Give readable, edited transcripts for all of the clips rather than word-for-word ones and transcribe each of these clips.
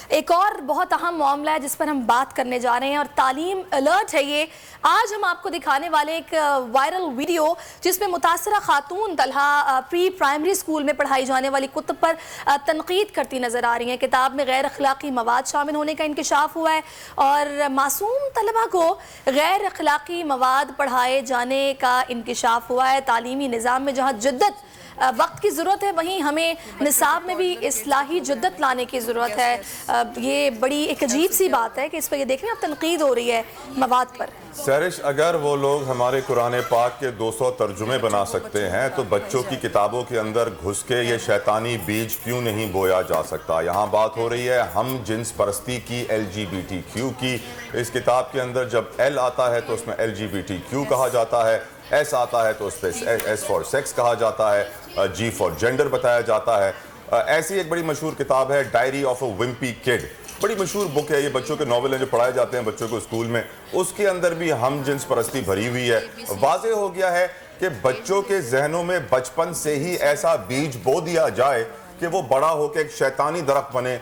ایک اور بہت اہم معاملہ ہے جس پر ہم بات کرنے جا رہے ہیں اور تعلیم الرٹ ہے یہ. آج ہم آپ کو دکھانے والے ایک وائرل ویڈیو جس میں متاثرہ خاتون طلحہ پری پرائمری اسکول میں پڑھائی جانے والی کتب پر تنقید کرتی نظر آ رہی ہیں. کتاب میں غیر اخلاقی مواد شامل ہونے کا انکشاف ہوا ہے اور معصوم طلبہ کو غیر اخلاقی مواد پڑھائے جانے کا انکشاف ہوا ہے. تعلیمی نظام میں جہاں جدت وقت کی ضرورت ہے وہیں ہمیں نصاب میں بھی اصلاحی جدت لانے کی ضرورت ہے. یہ بڑی ایک عجیب سی بات ہے کہ اس پہ یہ دیکھ رہے ہیں اب تنقید ہو رہی ہے مواد پر. سیرش، اگر وہ لوگ ہمارے قرآن پاک کے 200 ترجمے بنا سکتے ہیں تو بچوں کی کتابوں کے اندر گھس کے یہ شیطانی بیج کیوں نہیں بویا جا سکتا؟ یہاں بات ہو رہی ہے ہم جنس پرستی کی، LGBTQ کی. اس کتاب کے اندر جب L آتا ہے تو اس میں LGBTQ کہا جاتا ہے، S آتا ہے تو اس پہ S فار سیکس کہا جاتا ہے، G فار جینڈر بتایا جاتا ہے. ایسی ایک بڑی مشہور کتاب ہے ڈائری آف اے ومپی کڈ، بڑی مشہور بک ہے. یہ بچوں کے ناول ہیں جو پڑھائے جاتے ہیں بچوں کو اسکول میں. اس کے اندر بھی ہم جنس پرستی بھری ہوئی ہے. واضح ہو گیا ہے کہ بچوں کے ذہنوں میں بچپن سے ہی ایسا بیج بو دیا جائے کہ وہ بڑا ہو کے ایک شیطانی درخت بنے.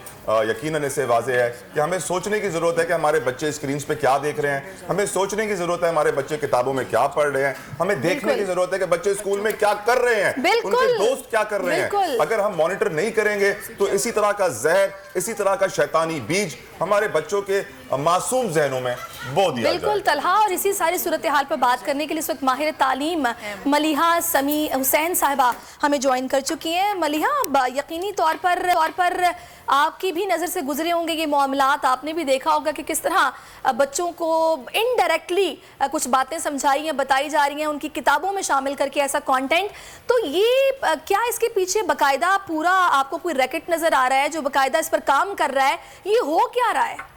یقیناً اس سے واضح ہے کہ ہمیں سوچنے کی ضرورت ہے کہ ہمارے بچے اسکرینز پہ کیا دیکھ رہے ہیں. ہمیں سوچنے کی ضرورت ہے ہمارے بچے کتابوں میں کیا پڑھ رہے ہیں. ہمیں دیکھنے کی ضرورت ہے کہ بچے اسکول میں کیا کر رہے ہیں، ان کے دوست کیا کر رہے ہیں. اگر ہم مانیٹر نہیں کریں گے تو اسی طرح کا زہر، اسی طرح کا شیطانی بیج ہمارے بچوں کے معصوم ذہنوں میں بو دیا جائے. بالکل طلحہ، اور اسی ساری صورتحال پر بات کرنے کے لیے اس وقت ماہر تعلیم ملیحہ سمیع حسین صاحبہ ہمیں جوائن کر چکی ہیں. ملیحہ، یقینی طور پر آپ کی بھی نظر سے گزرے ہوں گے یہ معاملات. آپ نے بھی دیکھا ہوگا کہ کس طرح بچوں کو انڈائریکٹلی کچھ باتیں سمجھائی ہیں، بتائی جا رہی ہیں ان کی کتابوں میں شامل کر کے ایسا کانٹینٹ. تو یہ کیا اس کے پیچھے باقاعدہ پورا آپ کو کوئی ریکٹ نظر آ رہا ہے جو باقاعدہ اس پر کام کر رہا ہے؟ یہ ہو کیا رہا ہے؟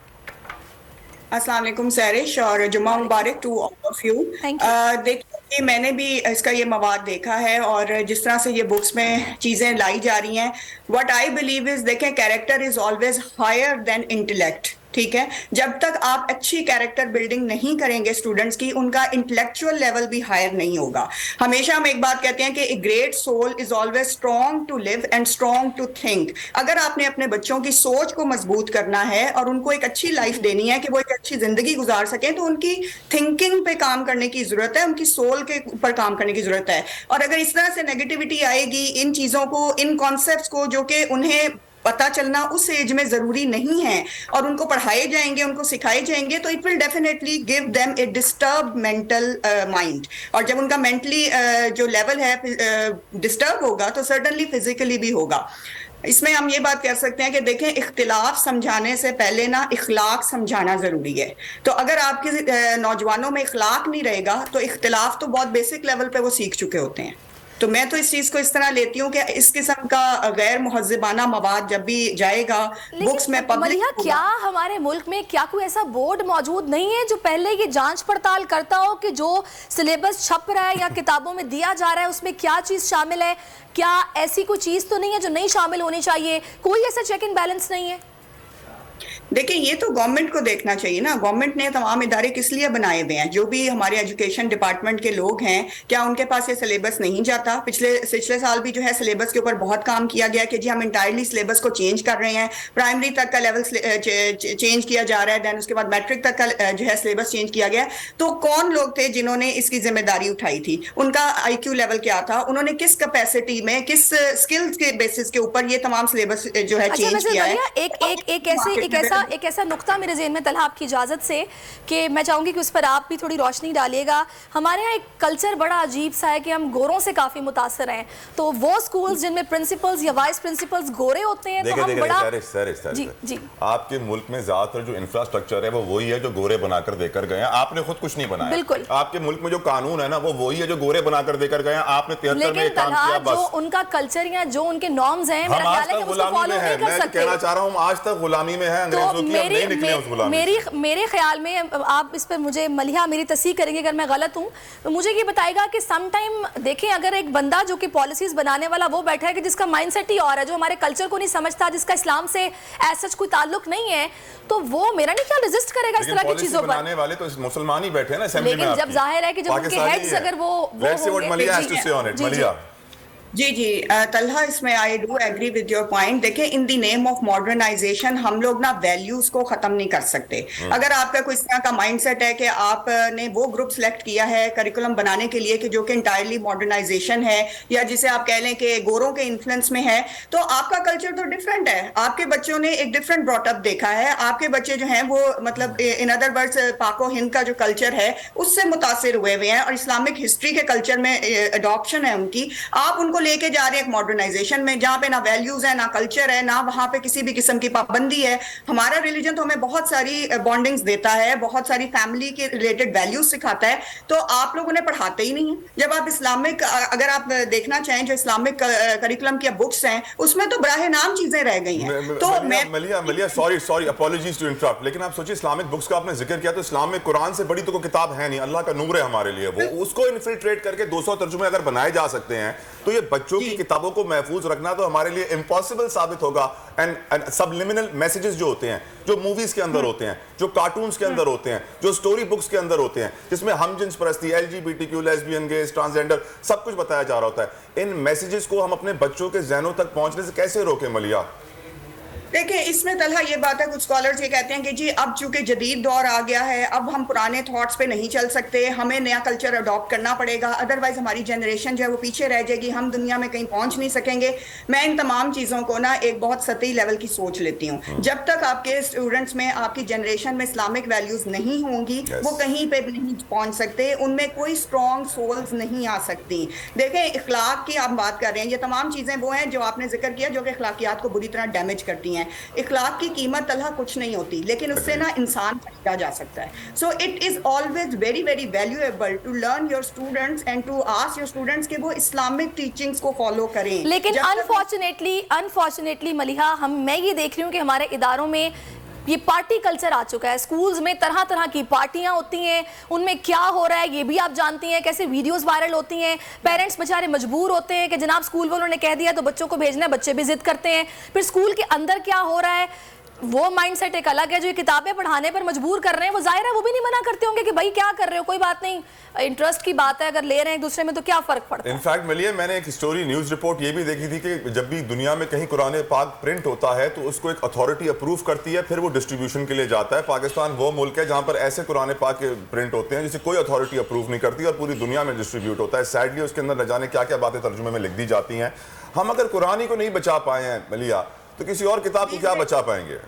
السلام علیکم سیرش، اور جمعہ مبارک ٹو آل آف یو. دیکھیے، میں نے بھی اس کا یہ مواد دیکھا ہے اور جس طرح سے یہ بکس میں چیزیں لائی جا رہی ہیں، what I believe is دیکھیں character is always higher than intellect. ٹھیک ہے، جب تک آپ اچھی کیریکٹر بلڈنگ نہیں کریں گے اسٹوڈنٹس کی، ان کا انٹلیکچوئل لیول بھی ہائر نہیں ہوگا. ہمیشہ ہم ایک بات کہتے ہیں کہ a great soul is always strong to live and strong to think. اگر آپ نے اپنے بچوں کی سوچ کو مضبوط کرنا ہے اور ان کو ایک اچھی لائف دینی ہے کہ وہ ایک اچھی زندگی گزار سکیں، تو ان کی تھنکنگ پہ کام کرنے کی ضرورت ہے، ان کی سول کے اوپر کام کرنے کی ضرورت ہے. اور اگر اس طرح سے نیگیٹیوٹی آئے گی ان چیزوں کو، ان کانسیپٹس کو جو کہ انہیں پتہ چلنا اس ایج میں ضروری نہیں ہے، اور ان کو پڑھائے جائیں گے، ان کو سکھائے جائیں گے، تو it will definitely give them a disturb mental mind. اور جب ان کا مینٹلی جو لیول ہے ڈسٹرب ہوگا تو سرٹنلی فزیکلی بھی ہوگا. اس میں ہم یہ بات کہہ سکتے ہیں کہ دیکھیں، اختلاف سمجھانے سے پہلے نا اخلاق سمجھانا ضروری ہے. تو اگر آپ کے نوجوانوں میں اخلاق نہیں رہے گا تو اختلاف تو بہت بیسک لیول پہ وہ سیکھ چکے ہوتے ہیں. تو میں تو اس چیز کو اس طرح لیتی ہوں کہ اس قسم کا غیر مہذبانہ مواد جب بھی جائے گا بکس میں پبلک. ملیحہ، کیا ہمارے ملک میں کیا کوئی ایسا بورڈ موجود نہیں ہے جو پہلے یہ جانچ پڑتال کرتا ہو کہ جو سلیبس چھپ رہا ہے یا کتابوں میں دیا جا رہا ہے اس میں کیا چیز شامل ہے؟ کیا ایسی کوئی چیز تو نہیں ہے جو نہیں شامل ہونی چاہیے؟ کوئی ایسا چیک اینڈ بیلنس نہیں ہے؟ دیکھیں، یہ تو گورنمنٹ کو دیکھنا چاہیے نا. گورنمنٹ نے تمام ادارے کس لیے بنائے ہوئے ہیں؟ جو بھی ہمارے ایجوکیشن ڈپارٹمنٹ کے لوگ ہیں، کیا ان کے پاس یہ سلیبس نہیں جاتا؟ پچھلے سال بھی جو ہے سلیبس کے اوپر بہت کام کیا گیا کہ جی ہم انٹائرلی سلیبس کو چینج کر رہے ہیں. پرائمری تک کا لیول چینج کیا جا رہا ہے، دین اس کے بعد میٹرک تک کا جو ہے سلیبس چینج کیا گیا. تو کون لوگ تھے جنہوں نے اس کی ذمہ داری اٹھائی تھی؟ ان کا IQ لیول کیا تھا؟ انہوں نے کس کیپیسٹی میں، کس اسکلز کے بیسس کے اوپر یہ تمام سلیبس جو ہے چینج کیا ہے؟ ایک ایسا نقطہ میرے ذہن میں طلحہ آپ کی اجازت سے کہ میں چاہوں گی کہ اس پر آپ بھی تھوڑی روشنی ڈالیے گا. ہمارے ہاں ایک کلچر بڑا عجیب سا ہے کہ ہم گوروں سے کافی متاثر ہیں. تو وہ سکولز جن میں پرنسپلز یا وائس پرنسپلز گورے ہوتے ہیں تو ہم بڑا جی آپ کے ملک میں زیادہ تر جو انفراسٹرکچر ہے وہ وہی ہے جو گورے بنا کر دے کر گئے ہیں. آپ نے خود کچھ نہیں بنایا. بالکل. آپ کے ملک میں جو قانون ہے نا وہ وہی ہے جو گورے بنا کر دے کر گئے ہیں. آپ نے 73 میں کام کیا بس. جو ان کا کلچر یا جو ان کے نارمز ہیں میرا خیال ہے کہ اس کو فالو نہیں کر سکتے. میں کہنا چاہ رہا ہوں آج تک غلامی میں ہے انگریزوں کی، ہم نہیں نکلے اس غلامی. میرے خیال میں آپ اس پر مجھے ملیحہ میری تصحیح کریں گے اگر میں غلط ہوں تو مجھے یہ بتائے گا کہ سم ٹائم دیکھیں اگر ایک بندہ جو کہ پالیسیز بنانے والا وہ بیٹھا ہے کہ جس کا مائنڈ سیٹ ہی اور ہے، جو ہمارے کلچر کو نہیں سمجھتا، جس کا اسلام سے ایسا کوئی تعلق نہیں ہے، تو وہ میرا نہیں خیال ریزسٹ کرے گا اس طرح کی چیزوں پر. بنانے والے تو مسلمان ہی بیٹھے ہیں نا اسمبلی میں. لیکن جب ظاہر ہے کہ جب ان کے ہیڈز اگر وہ जी जी तलहा, इसमें I do agree with your point. देखिए, in the name of modernization हम लोग ना वैल्यूज को खत्म नहीं कर सकते। अगर आपका कोई इस तरह का माइंडसेट है कि आपने वो ग्रुप सेलेक्ट किया है करिकुलम बनाने के लिए कि जो कि इंटायरली मॉडर्नाइजेशन है, या जिसे आप कह लें कि गोरों के इन्फ्लुएंस में है, तो आपका कल्चर तो डिफरेंट है। आपके बच्चों ने एक डिफरेंट ब्रॉटअप देखा है। आपके बच्चे जो हैं वो मतलब इन अदर वर्ड्स पाको हिंद का जो कल्चर है उससे मुतासिर हुए हुए हैं, और इस्लामिक हिस्ट्री के कल्चर में अडॉप्शन है उनकी। आप उनको लेके जा रहे हैं एक मॉडर्नाइजेशन में जहां पे ना वैल्यूज है, ना कल्चर है, ना वहां पे किसी भी किस्म की पाबंदी है। हमारा रिलीजन तो हमें बहुत सारी बॉन्डिंग्स देता है, बहुत सारी फैमिली के रिलेटेड वैल्यूज सिखाता है, तो आप लोग उन्हें पढ़ाते ही नहीं है। जब आप इस्लामिक, अगर आप देखना चाहें जो इस्लामिक करिकुलम की बुक्स हैं उसमें तो बराह नाम चीजें रह गई हैं। तो मलिया सॉरी अपॉलॉजीज टू इंटरप्ट, लेकिन आप सोचिए इस्लामिक बुक्स का आपने जिक्र किया, तो इस्लाम में कुरान से बड़ी तो कोई किताब है नहीं, अल्लाह का नूर है हमारे लिए। वो उसको इन्फिल्ट्रेट करके 200 तर्जुमे अगर बनाए जा सकते हैं तो ये बच्चों की किताबों को महफूज रखना तो हमारे लिए इम्पॉसिबल साबित होगा। एंड सबलिमिनल मैसेजेस जो होते हैं, जो मूवीज के अंदर होते हैं, जो कार्टून्स के अंदर होते हैं, जो स्टोरी बुक्स के अंदर होते हैं, जिसमें हम जिन्स परस्ती, LGBTQ, लेस्बियन, गेज, ट्रांसजेंडर सब कुछ बताया जा रहा होता है, इन मैसेजेस को हम अपने बच्चों के जहनों तक पहुंचने से कैसे रोकें मलिया? देखिए, इसमें तलहा ये बात है, कुछ स्कॉलर्स ये कहते हैं कि जी अब चूंकि जदीद दौर आ गया है, अब हम पुराने थॉट्स पे नहीं चल सकते, हमें नया कल्चर अडॉप्ट करना पड़ेगा, अदरवाइज हमारी जनरेशन जो है वो पीछे रह जाएगी, हम दुनिया में कहीं पहुंच नहीं सकेंगे। मैं इन तमाम चीज़ों को ना एक बहुत सतही लेवल की सोच लेती हूँ। जब तक आपके स्टूडेंट्स में, आपकी जनरेशन में इस्लामिक वैल्यूज नहीं होंगी, वो कहीं पे भी नहीं पहुंच सकते, उनमें कोई स्ट्रॉन्ग सोल्स नहीं आ सकती। देखें, इखलाक की आप बात कर रहे हैं, ये तमाम चीज़ें वो हैं जो आपने जिक्र किया जो कि इखलाकियात को बुरी तरह डैमेज करती हैं। इखलाक की कीमत तलहा कुछ नहीं होती, लेकिन उससे ना इंसान खरीदा जा सकता है। So it is always very very valuable to learn your students and to ask your students कि वो इस्लामिक टीचिंग्स को फॉलो करें। लेकिन अनफॉर्चुनेटली मलिहा, मैं ये देख रही हूँ कि हमारे इदारों में ये पार्टी कल्चर आ चुका है। स्कूल्स में तरह तरह की पार्टियां होती हैं, उनमें क्या हो रहा है ये भी आप जानती हैं, कैसे वीडियोस वायरल होती हैं। पेरेंट्स बेचारे मजबूर होते हैं कि जनाब स्कूल वालों ने कह दिया तो बच्चों को भेजना है, बच्चे भी जिद करते हैं। फिर स्कूल के अंदर क्या हो रहा है वो माइंडसेट एक अलग है। जो ये किताबें पढ़ाने पर मजबूर कर रहे हैं वो जाहिर है वो भी नहीं मना करते होंगे कि भाई क्या कर रहे हो, कोई बात नहीं, इंटरेस्ट की बात है, अगर ले रहे हैं एक दूसरे में तो क्या फर्क पड़ता है। इनफैक्ट मिलिए, मैंने एक स्टोरी न्यूज रिपोर्ट ये भी देखी थी कि जब भी दुनिया में कहीं कुरान पाक प्रिंट होता है तो उसको एक अथॉरिटी अप्रूव करती है, फिर वो डिस्ट्रीब्यूशन के लिए जाता है। पाकिस्तान वो मुल्क है जहां पर ऐसे कुरान पाक के प्रिंट होते हैं जिसे कोई अथॉरिटी अप्रूव नहीं करती और पूरी दुनिया में डिस्ट्रीब्यूट होता है। सैडली उसके अंदर न जाने क्या क्या बातें तर्जुमे में लिख दी जाती हैं। हम अगर कुरान ही को नहीं बचा पाए हैं मलिया, तो किसी और किताब को क्या बचा पाएंगे?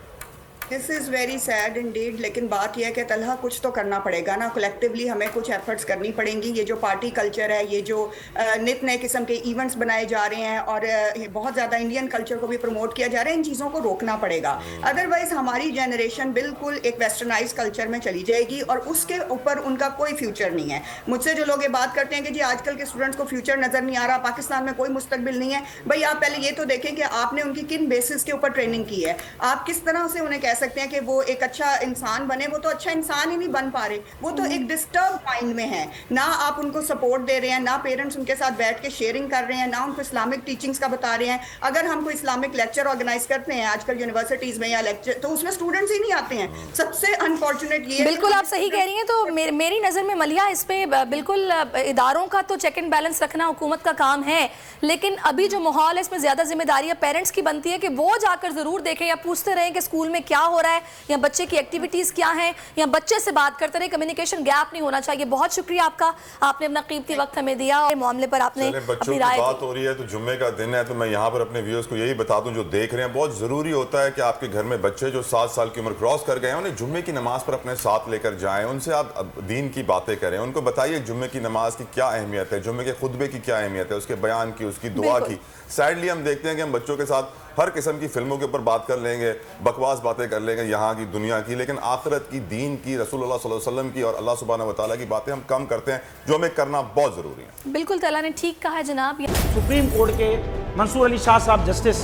This is very sad Indeed. लेकिन बात यह है कि तलहा कुछ तो करना पड़ेगा ना, कलेक्टिवली हमें कुछ एफर्ट्स करनी पड़ेंगी। ये जो पार्टी कल्चर है, ये जो नित नए किस्म के इवेंट्स बनाए जा रहे हैं और बहुत ज़्यादा इंडियन कल्चर को भी प्रमोट किया जा रहा है, इन चीज़ों को रोकना पड़ेगा। अदरवाइज हमारी जनरेशन बिल्कुल एक वेस्टर्नाइज कल्चर में चली जाएगी और उसके ऊपर उनका कोई फ्यूचर नहीं है। मुझसे जो लोग ये बात करते हैं कि जी आजकल के स्टूडेंट्स को फ्यूचर नज़र नहीं आ रहा, पाकिस्तान में कोई मुस्तकबिल नहीं है, भाई आप पहले ये तो देखें कि आपने उनकी किन बेसिस के ऊपर ट्रेनिंग की है। आप किस तरह से उन्हें कह सकते हैं कि वो एक अच्छा इंसान बने? वो तो अच्छा इंसान ही नहीं बन पा रहे, वो तो एक डिस्टर्ब माइंड में है। ना आप उनको सपोर्ट दे रहे हैं, ना पेरेंट्स उनके साथ बैठ के शेयरिंग कर रहे हैं, ना उनको इस्लामिक टीचिंग्स का बता रहे हैं। अगर हम कोई इस्लामिक लेक्चर ऑर्गेनाइज करते हैं आजकल यूनिवर्सिटीज में या लेक्चर, तो उसमें स्टूडेंट्स ही नहीं आते हैं। सबसे अनफॉर्चुनेट ये बिल्कुल आप सही कह रही हैं। तो मेरी नज़र में मलिया इस पे बिल्कुल इदारों का तो चेक एंड बैलेंस रखना हुकूमत का काम है, लेकिन अभी जो माहौल है इसमें ज़्यादा जिम्मेदारी पेरेंट्स की बनती है कि वो जाकर ज़रूर देखें या पूछते रहें कि स्कूल में क्या हो रहा है या बच्चे की एक्टिविटीज़ क्या हैं, या बच्चे से बात करते रहे। कम्युनिकेशन गैप नहीं होना चाहिए। बहुत शुक्रिया आपका, आपने अपना कीमती वक्त हमें दिया और मामले पर आपने बच्चों की बात हो रही है तो जुम्मे का दिन है, तो मैं यहाँ पर अपने व्यूअर्स को यही बता दूं जो देख रहे हैं, बहुत ज़रूरी होता है कि आपके घर में बच्चे जो 7 साल की उम्र क्रॉस कर गए हैं उन्हें जुम्मे की नमाज पर अपने साथ लेकर जाएं, उनसे आप दीन की बातें करें, उनको बताइए जुम्मे की नमाज की क्या अहमियत है, जुम्मे के खुतबे की क्या अहमियत है, उसके बयान की, उसकी दुआ की। सैडली हम देखते हैं कि हम बच्चों के साथ हर किस्म की फिल्मों के ऊपर बात कर लेंगे, बकवास बातें कर लेंगे यहाँ की दुनिया की, लेकिन आखिरत की, दीन की, रसूलुल्लाह सल्लल्लाहु अलैहि वसल्लम की और अल्लाह सुब्हानहू व तआला की बातें हम कम करते हैं, जो हमें करना बहुत ज़रूरी है। बिल्कुल तला ने ठीक कहा है जनाब। सुप्रीम कोर्ट के मंसूर अली शाह साहब जस्टिस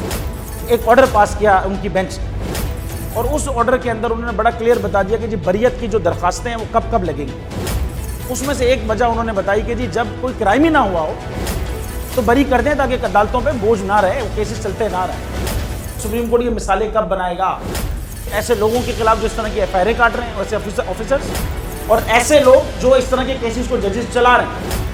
एक ऑर्डर पास किया उनकी बेंच, और उस ऑर्डर के अंदर उन्होंने बड़ा क्लियर बता दिया कि जी बरियत की जो दरखास्तें हैं वो कब कब लगेंगी। उसमें से एक वजह उन्होंने बताई कि जी जब कोई क्राइम ही ना हुआ हो तो बरी कर दें ताकि अदालतों पे बोझ ना रहे, वो केसेस चलते ना रहे। सुप्रीम कोर्ट ये मिसालें कब बनाएगा? ऐसे लोगों के खिलाफ जो इस तरह की एफआईआर काट रहे हैं, वैसे ऑफिसर्स, और ऐसे लोग जो इस तरह के केसेस को जजेस चला रहे हैं,